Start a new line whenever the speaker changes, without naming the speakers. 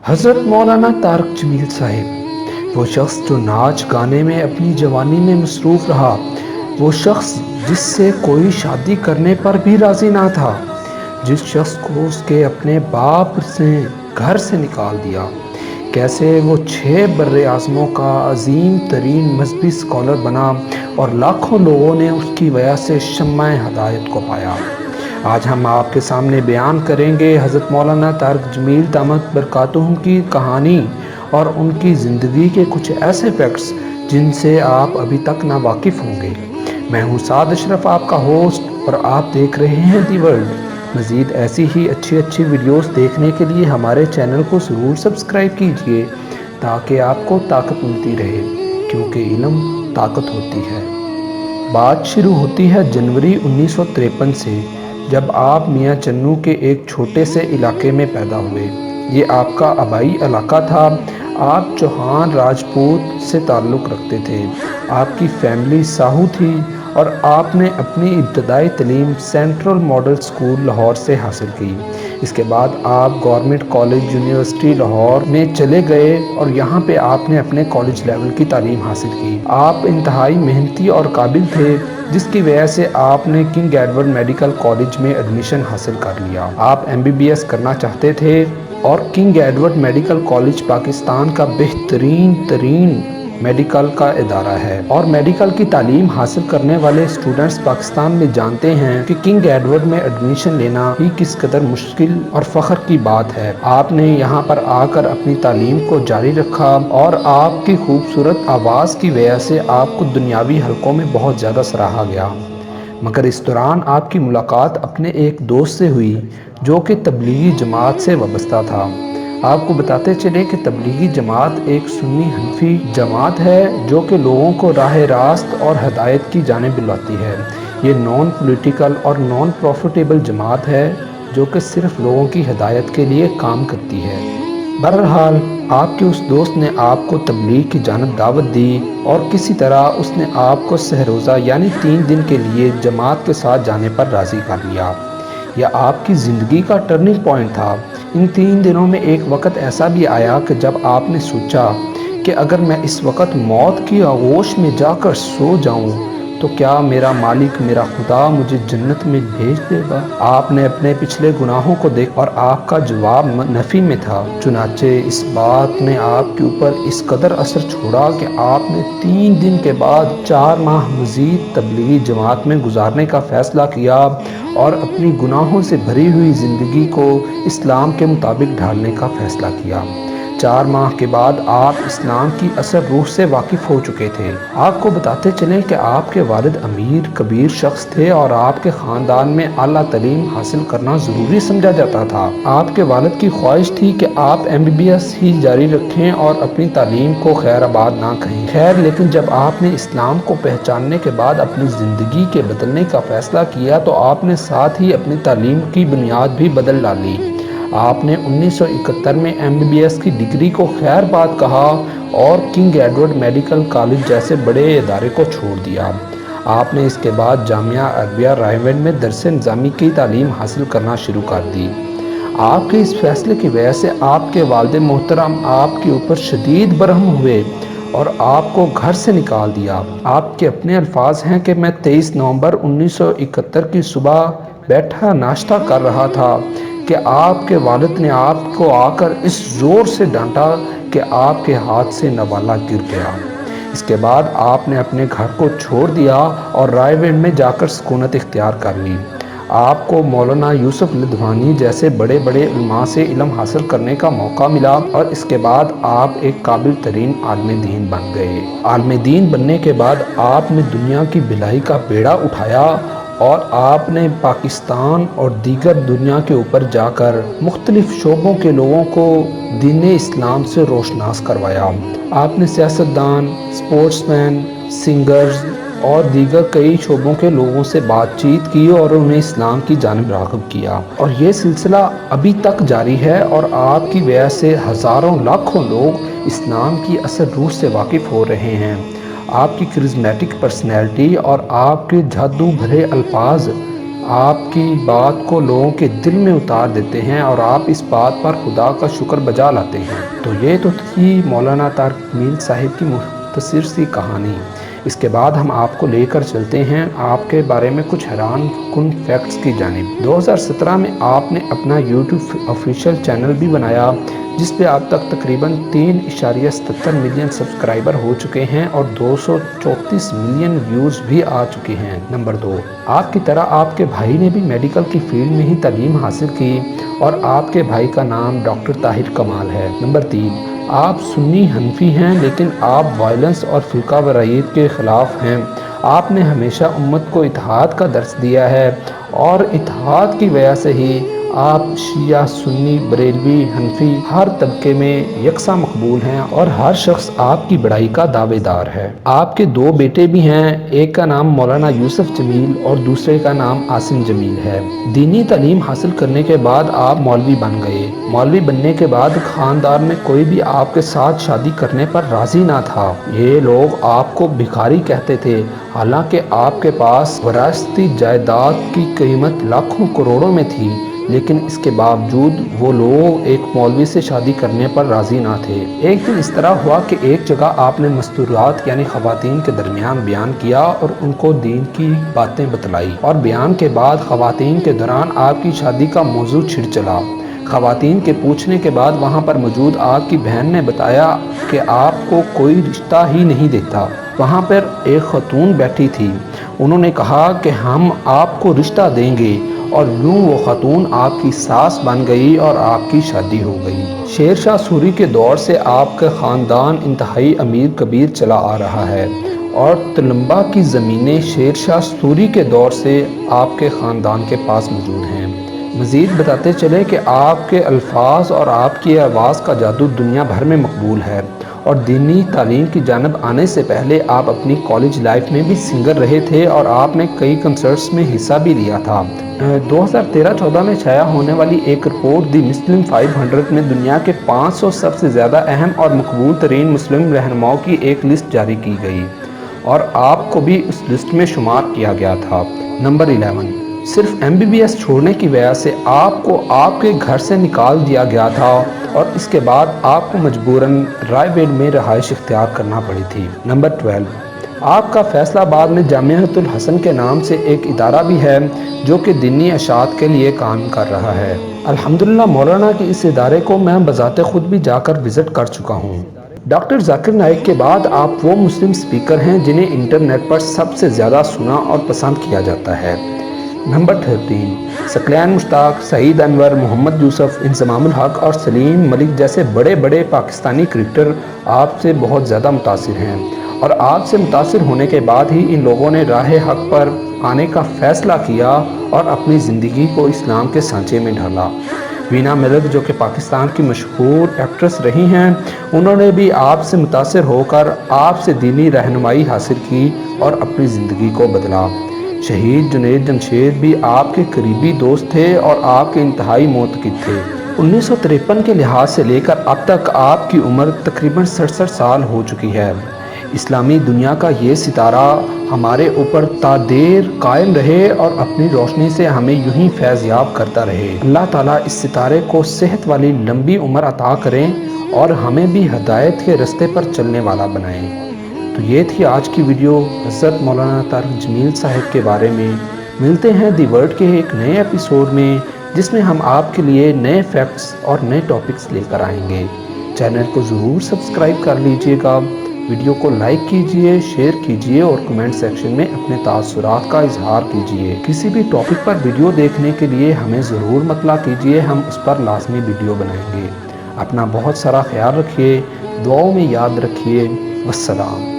حضرت مولانا طارق جمیل صاحب، وہ شخص جو ناچ گانے میں اپنی جوانی میں مصروف رہا، وہ شخص جس سے کوئی شادی کرنے پر بھی راضی نہ تھا، جس شخص کو اس کے اپنے باپ نے گھر سے نکال دیا، کیسے وہ 6 بر اعظموں کا عظیم ترین مذہبی اسکالر بنا اور لاکھوں لوگوں نے اس کی وجہ سے شمع ہدایت کو پایا۔ آج ہم آپ کے سامنے بیان کریں گے حضرت مولانا طارق جمیل دامت برکاتہم کی کہانی اور ان کی زندگی کے کچھ ایسے فیکٹس جن سے آپ ابھی تک نا واقف ہوں گے۔ میں ہوں سعد اشرف، آپ کا ہوسٹ، اور آپ دیکھ رہے ہیں دی ورلڈ۔ مزید ایسی ہی اچھی ویڈیوز دیکھنے کے لیے ہمارے چینل کو ضرور سبسکرائب کیجئے تاکہ آپ کو طاقت ملتی رہے، کیونکہ علم طاقت ہوتی ہے۔ بات شروع ہوتی ہے جنوری 1953 سے، جب آپ میاں چنو کے ایک چھوٹے سے علاقے میں پیدا ہوئے۔ یہ آپ کا آبائی علاقہ تھا۔ آپ چوہان راجپوت سے تعلق رکھتے تھے۔ آپ کی فیملی ساہو تھی اور آپ نے اپنی ابتدائی تعلیم سینٹرل ماڈل اسکول لاہور سے حاصل کی۔ اس کے بعد آپ گورنمنٹ کالج یونیورسٹی لاہور میں چلے گئے اور یہاں پہ آپ نے اپنے کالج لیول کی تعلیم حاصل کی۔ آپ انتہائی محنتی اور قابل تھے، جس کی وجہ سے آپ نے کنگ ایڈورڈ میڈیکل کالج میں ایڈمیشن حاصل کر لیا۔ آپ MBBS کرنا چاہتے تھے اور king Edward medical college Pakistan کا بہترین میڈیکل کا ادارہ ہے، اور میڈیکل کی تعلیم حاصل کرنے والے اسٹوڈنٹس پاکستان میں جانتے ہیں کہ کنگ ایڈورڈ میں ایڈمیشن لینا ہی کس قدر مشکل اور فخر کی بات ہے۔ آپ نے یہاں پر آ کر اپنی تعلیم کو جاری رکھا اور آپ کی خوبصورت آواز کی وجہ سے آپ کو دنیاوی حلقوں میں بہت زیادہ سراہا گیا۔ مگر اس دوران آپ کی ملاقات اپنے ایک دوست سے ہوئی جو کہ تبلیغی جماعت سے وابستہ تھا۔ آپ کو بتاتے چلے کہ تبلیغی جماعت ایک سنی حنفی جماعت ہے جو کہ لوگوں کو راہ راست اور ہدایت کی جانب بلاتی ہے۔ یہ نان پولیٹیکل اور نان پروفیٹیبل جماعت ہے جو کہ صرف لوگوں کی ہدایت کے لیے کام کرتی ہے۔ بہرحال آپ کے اس دوست نے آپ کو تبلیغ کی جانب دعوت دی اور کسی طرح اس نے آپ کو سہروزہ یعنی 3 دن کے لیے جماعت کے ساتھ جانے پر راضی کر لیا۔ یہ آپ کی زندگی کا ٹرننگ پوائنٹ تھا۔ ان 3 دنوں میں ایک وقت ایسا بھی آیا کہ جب آپ نے سوچا کہ اگر میں اس وقت موت کی آغوش میں جا کر سو جاؤں تو کیا میرا مالک، میرا خدا مجھے جنت میں بھیج دے گا؟ آپ نے اپنے پچھلے گناہوں کو دیکھ اور آپ کا جواب نفی میں تھا۔ چنانچہ اس بات نے آپ کے اوپر اس قدر اثر چھوڑا کہ آپ نے 3 دن کے بعد 4 ماہ مزید تبلیغی جماعت میں گزارنے کا فیصلہ کیا اور اپنی گناہوں سے بھری ہوئی زندگی کو اسلام کے مطابق ڈھالنے کا فیصلہ کیا۔ 4 ماہ کے بعد آپ اسلام کی اصل روح سے واقف ہو چکے تھے۔ آپ کو بتاتے چلیں کہ آپ کے والد امیر کبیر شخص تھے اور آپ کے خاندان میں اعلیٰ تعلیم حاصل کرنا ضروری سمجھا جاتا تھا۔ آپ کے والد کی خواہش تھی کہ آپ MBBS ہی جاری رکھیں اور اپنی تعلیم کو خیر آباد نہ کہیں۔ خیر، لیکن جب آپ نے اسلام کو پہچاننے کے بعد اپنی زندگی کے بدلنے کا فیصلہ کیا تو آپ نے ساتھ ہی اپنی تعلیم کی بنیاد بھی بدل ڈالی۔ آپ نے 1971 میں MBBS کی ڈگری کو خیر بات کہا اور کنگ ایڈورڈ میڈیکل کالج جیسے بڑے ادارے کو چھوڑ دیا۔ آپ نے اس کے بعد جامعہ عربیہ رائے میں درس نظامی کی تعلیم حاصل کرنا شروع کر دی۔ آپ کے اس فیصلے کی وجہ سے آپ کے والد محترم آپ کے اوپر شدید برہم ہوئے اور آپ کو گھر سے نکال دیا۔ آپ کے اپنے الفاظ ہیں کہ میں 23 نومبر 1971 کی صبح بیٹھا ناشتہ کر رہا تھا کہ آپ کے والد نے آپ کو آ کر اس زور سے ڈانٹا کہ آپ کے ہاتھ سے نوالا گر گیا۔ اس کے بعد آپ نے اپنے گھر کو چھوڑ دیا اور رائے میں جا کر سکونت اختیار کر لی۔ آپ کو مولانا یوسف لدھوانی جیسے بڑے علماء سے علم حاصل کرنے کا موقع ملا اور اس کے بعد آپ ایک قابل ترین عالم دین بن گئے۔ عالم دین بننے کے بعد آپ نے دنیا کی بھلائی کا بیڑا اٹھایا اور آپ نے پاکستان اور دیگر دنیا کے اوپر جا کر مختلف شعبوں کے لوگوں کو دین اسلام سے روشناس کروایا۔ آپ نے سیاستدان، سپورٹس مین، سنگرز اور دیگر کئی شعبوں کے لوگوں سے بات چیت کی اور انہیں اسلام کی جانب راغب کیا، اور یہ سلسلہ ابھی تک جاری ہے اور آپ کی وجہ سے ہزاروں لاکھوں لوگ اسلام کی اصل روح سے واقف ہو رہے ہیں۔ آپ کی کرزمیٹک پرسنالٹی اور آپ کے جادو بھرے الفاظ آپ کی بات کو لوگوں کے دل میں اتار دیتے ہیں اور آپ اس بات پر خدا کا شکر بجا لاتے ہیں۔ تو یہ تو تھی مولانا طارق جمیل صاحب کی مختصر سی کہانی۔ اس کے بعد ہم آپ کو لے کر چلتے ہیں آپ کے بارے میں کچھ حیران کن فیکٹس کی جانب۔ 2017 میں آپ نے اپنا یوٹیوب آفیشیل چینل بھی بنایا جس پہ آپ تک تقریباً 3.77 ملین سبسکرائبر ہو چکے ہیں اور 234 ملین ویوز بھی آ چکے ہیں۔ نمبر 2، آپ کی طرح آپ کے بھائی نے بھی میڈیکل کی فیلڈ میں ہی تعلیم حاصل کی اور آپ کے بھائی کا نام ڈاکٹر طاہر کمال ہے۔ نمبر 3، آپ سنی حنفی ہیں لیکن آپ وائلنس اور فرقہ واریت کے خلاف ہیں۔ آپ نے ہمیشہ امت کو اتحاد کا درس دیا ہے اور اتحاد کی وجہ سے ہی آپ شیعہ، سنی، بریلوی، حنفی ہر طبقے میں یکساں مقبول ہیں اور ہر شخص آپ کی بڑائی کا دعوے دار ہے۔ آپ کے 2 بیٹے بھی ہیں، ایک کا نام مولانا یوسف جمیل اور دوسرے کا نام عاصم جمیل ہے۔ دینی تعلیم حاصل کرنے کے بعد آپ مولوی بن گئے۔ مولوی بننے کے بعد خاندان میں کوئی بھی آپ کے ساتھ شادی کرنے پر راضی نہ تھا۔ یہ لوگ آپ کو بھکاری کہتے تھے، حالانکہ آپ کے پاس وراثتی جائیداد کی قیمت لاکھوں کروڑوں میں تھی، لیکن اس کے باوجود وہ لوگ ایک مولوی سے شادی کرنے پر راضی نہ تھے۔ ایک دن اس طرح ہوا کہ ایک جگہ آپ نے مستورات یعنی خواتین کے درمیان بیان کیا اور ان کو دین کی باتیں بتلائی، اور بیان کے بعد خواتین کے دوران آپ کی شادی کا موضوع چھڑ چلا۔ خواتین کے پوچھنے کے بعد وہاں پر موجود آپ کی بہن نے بتایا کہ آپ کو کوئی رشتہ ہی نہیں دیتا۔ وہاں پر ایک خاتون بیٹھی تھی، انہوں نے کہا کہ ہم آپ کو رشتہ دیں گے، اور یوں وہ خاتون آپ کی ساس بن گئی اور آپ کی شادی ہو گئی۔ شیر شاہ سوری کے دور سے آپ کا خاندان انتہائی امیر کبیر چلا آ رہا ہے اور تلمبہ کی زمینیں شیر شاہ سوری کے دور سے آپ کے خاندان کے پاس موجود ہیں۔ مزید بتاتے چلے کہ آپ کے الفاظ اور آپ کی آواز کا جادو دنیا بھر میں مقبول ہے، اور دینی تعلیم کی جانب آنے سے پہلے آپ اپنی کالج لائف میں بھی سنگر رہے تھے اور آپ نے کئی کنسرٹس میں حصہ بھی لیا تھا۔ 2013-14 میں شائع ہونے والی ایک رپورٹ دی مسلم 500 میں دنیا کے 500 سب سے زیادہ اہم اور مقبول ترین مسلم رہنماؤں کی ایک لسٹ جاری کی گئی اور آپ کو بھی اس لسٹ میں شمار کیا گیا تھا۔ نمبر 11، صرف MBBS چھوڑنے کی وجہ سے آپ کو آپ کے گھر سے نکال دیا گیا تھا اور اس کے بعد آپ کو مجبوراً رائے بیل میں رہائش اختیار کرنا پڑی تھی۔ نمبر 12، آپ کا فیصل آباد میں جامعۃ الحسن کے نام سے ایک ادارہ بھی ہے جو کہ دینی اشاعت کے لیے کام کر رہا ہے۔ الحمدللہ مولانا کے اس ادارے کو میں بذات خود بھی جا کر وزٹ کر چکا ہوں۔ ڈاکٹر ذاکر نائک کے بعد آپ وہ مسلم سپیکر ہیں جنہیں انٹرنیٹ پر سب سے زیادہ سنا اور پسند کیا جاتا ہے۔ نمبر 13، ثقلین مشتاق، سعید انور، محمد یوسف، انضمام الحق اور سلیم ملک جیسے بڑے بڑے پاکستانی کرکٹر آپ سے بہت زیادہ متاثر ہیں، اور آپ سے متاثر ہونے کے بعد ہی ان لوگوں نے راہ حق پر آنے کا فیصلہ کیا اور اپنی زندگی کو اسلام کے سانچے میں ڈھالا۔ وینا ملک جو کہ پاکستان کی مشہور ایکٹریس رہی ہیں، انہوں نے بھی آپ سے متاثر ہو کر آپ سے دینی رہنمائی حاصل کی اور اپنی زندگی کو بدلا۔ شہید جنید جمشید بھی آپ کے قریبی دوست تھے اور آپ کے انتہائی معتقد تھے۔ 1953 کے لحاظ سے لے کر اب تک آپ کی عمر تقریباً 67 سال ہو چکی ہے۔ اسلامی دنیا کا یہ ستارہ ہمارے اوپر تا دیر قائم رہے اور اپنی روشنی سے ہمیں یوں ہی فیض یاب کرتا رہے۔ اللہ تعالیٰ اس ستارے کو صحت والی لمبی عمر عطا کریں اور ہمیں بھی ہدایت کے رستے پر چلنے والا بنائیں۔ تو یہ تھی آج کی ویڈیو حضرت مولانا طارق جمیل صاحب کے بارے میں۔ ملتے ہیں دی ورڈ کے ایک نئے ایپیسوڈ میں جس میں ہم آپ کے لیے نئے فیکٹس اور نئے ٹاپکس لے کر آئیں گے۔ چینل کو ضرور سبسکرائب کر لیجئے گا، ویڈیو کو لائک کیجئے، شیئر کیجئے اور کمنٹ سیکشن میں اپنے تاثرات کا اظہار کیجئے۔ کسی بھی ٹاپک پر ویڈیو دیکھنے کے لیے ہمیں ضرور مطلع کیجئے، ہم اس پر لازمی ویڈیو بنائیں گے۔ اپنا بہت سارا خیال رکھیے، دعاؤں میں یاد رکھیے۔ والسلام۔